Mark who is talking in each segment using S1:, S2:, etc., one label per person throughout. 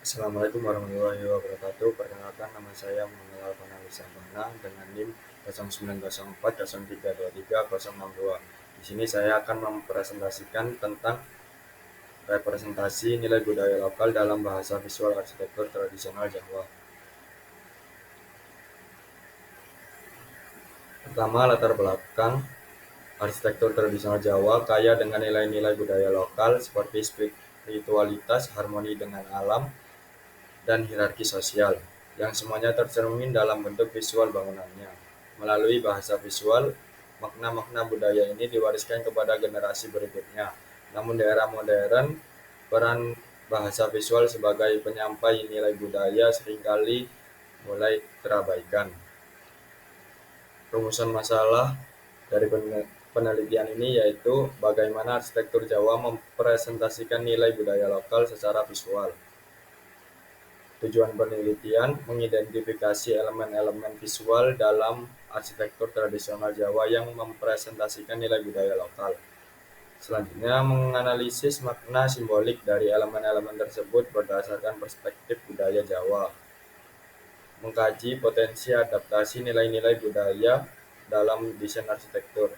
S1: Assalamualaikum warahmatullahi wabarakatuh. Perkenalkan, nama saya Muhammad Alfanali Sabana dengan NIM 090403230062. Di sini saya akan mempresentasikan tentang representasi nilai budaya lokal dalam bahasa visual arsitektur tradisional Jawa. Pertama, latar belakang arsitektur tradisional Jawa kaya dengan nilai-nilai budaya lokal seperti spiritualitas, harmoni dengan alam, dan hierarki sosial, yang semuanya tercermin dalam bentuk visual bangunannya. Melalui bahasa visual, makna-makna budaya ini diwariskan kepada generasi berikutnya. Namun di era modern, peran bahasa visual sebagai penyampai nilai budaya seringkali mulai terabaikan. Rumusan masalah dari penelitian ini yaitu bagaimana arsitektur Jawa mempresentasikan nilai budaya lokal secara visual. Tujuan penelitian mengidentifikasi elemen-elemen visual dalam arsitektur tradisional Jawa yang mempresentasikan nilai budaya lokal. Selanjutnya, menganalisis makna simbolik dari elemen-elemen tersebut berdasarkan perspektif budaya Jawa. Mengkaji potensi adaptasi nilai-nilai budaya dalam desain arsitektur.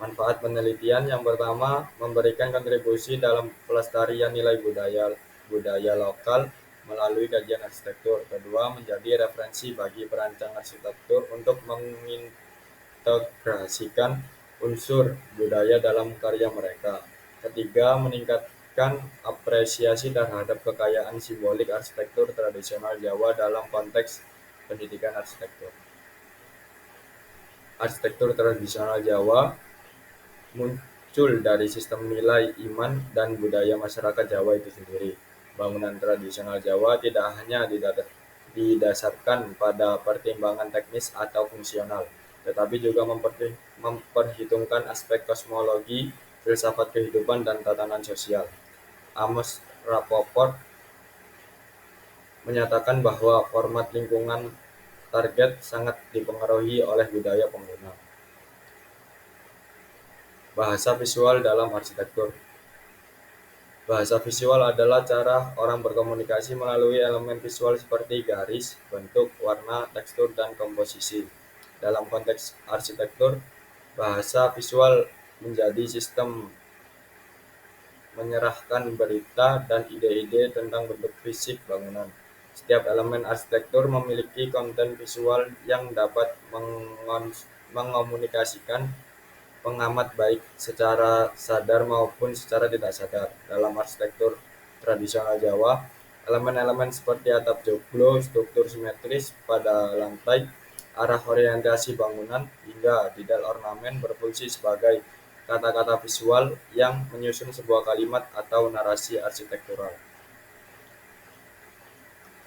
S1: Manfaat penelitian yang pertama, memberikan kontribusi dalam pelestarian nilai budaya lokal melalui kajian arsitektur. Kedua, menjadi referensi bagi perancang arsitektur untuk mengintegrasikan unsur budaya dalam karya mereka. Ketiga, meningkatkan apresiasi terhadap kekayaan simbolik arsitektur tradisional Jawa dalam konteks pendidikan arsitektur. Arsitektur tradisional Jawa muncul dari sistem nilai iman dan budaya masyarakat Jawa itu sendiri. Bangunan tradisional Jawa tidak hanya didasarkan pada pertimbangan teknis atau fungsional, tetapi juga memperhitungkan aspek kosmologi, filsafat kehidupan, dan tatanan sosial. Amos Rapoport menyatakan bahwa format lingkungan target sangat dipengaruhi oleh budaya pengguna. Bahasa visual dalam arsitektur. Bahasa visual adalah cara orang berkomunikasi melalui elemen visual seperti garis, bentuk, warna, tekstur, dan komposisi. Dalam konteks arsitektur, bahasa visual menjadi sistem menyerahkan berita dan ide-ide tentang bentuk fisik bangunan. Setiap elemen arsitektur memiliki konten visual yang dapat mengomunikasikan pengamat baik secara sadar maupun secara tidak sadar. Dalam arsitektur tradisional Jawa, elemen-elemen seperti atap joglo, struktur simetris pada lantai, arah orientasi bangunan, hingga detail ornamen berfungsi sebagai kata-kata visual yang menyusun sebuah kalimat atau narasi arsitektural.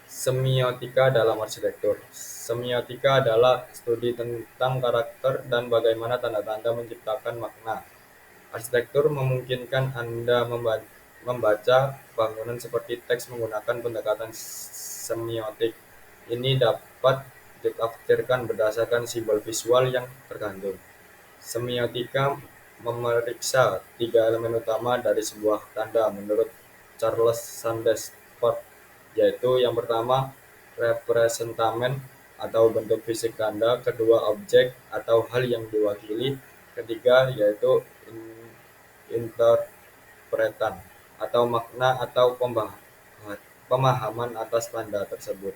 S1: Semiotika dalam arsitektur. Semiotika adalah studi tentang karakter dan bagaimana tanda-tanda menciptakan makna. Arsitektur memungkinkan Anda membaca bangunan seperti teks menggunakan pendekatan semiotik. Ini dapat ditafsirkan berdasarkan simbol visual yang tergantung. Semiotika memeriksa 3 elemen utama dari sebuah tanda menurut Charles Sanders-Peirce, yaitu yang pertama representamen atau bentuk fisik tanda, kedua objek atau hal yang diwakili, ketiga yaitu interpretan atau makna atau pemahaman atas tanda tersebut.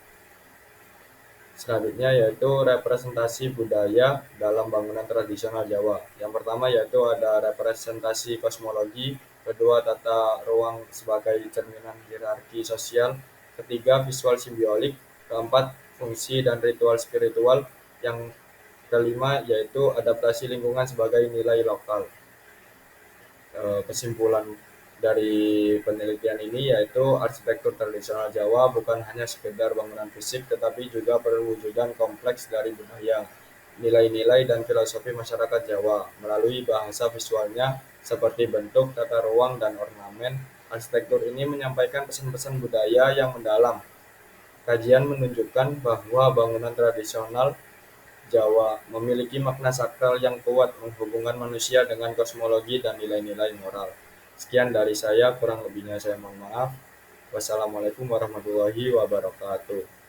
S1: Selanjutnya yaitu representasi budaya dalam bangunan tradisional Jawa. Yang pertama yaitu ada representasi kosmologi, kedua tata ruang sebagai cerminan hierarki sosial, ketiga visual simbiolik, keempat fungsi dan ritual spiritual, yang kelima yaitu adaptasi lingkungan sebagai nilai lokal. Kesimpulan dari penelitian ini yaitu arsitektur tradisional Jawa bukan hanya sekedar bangunan fisik, tetapi juga perwujudan kompleks dari budaya, nilai-nilai, dan filosofi masyarakat Jawa. Melalui bahasa visualnya seperti bentuk, tata ruang, dan ornamen, arsitektur ini menyampaikan pesan-pesan budaya yang mendalam. Kajian menunjukkan bahwa bangunan tradisional Jawa memiliki makna sakral yang kuat menghubungkan manusia dengan kosmologi dan nilai-nilai moral. Sekian dari saya, kurang lebihnya saya mohon maaf. Wassalamualaikum warahmatullahi wabarakatuh.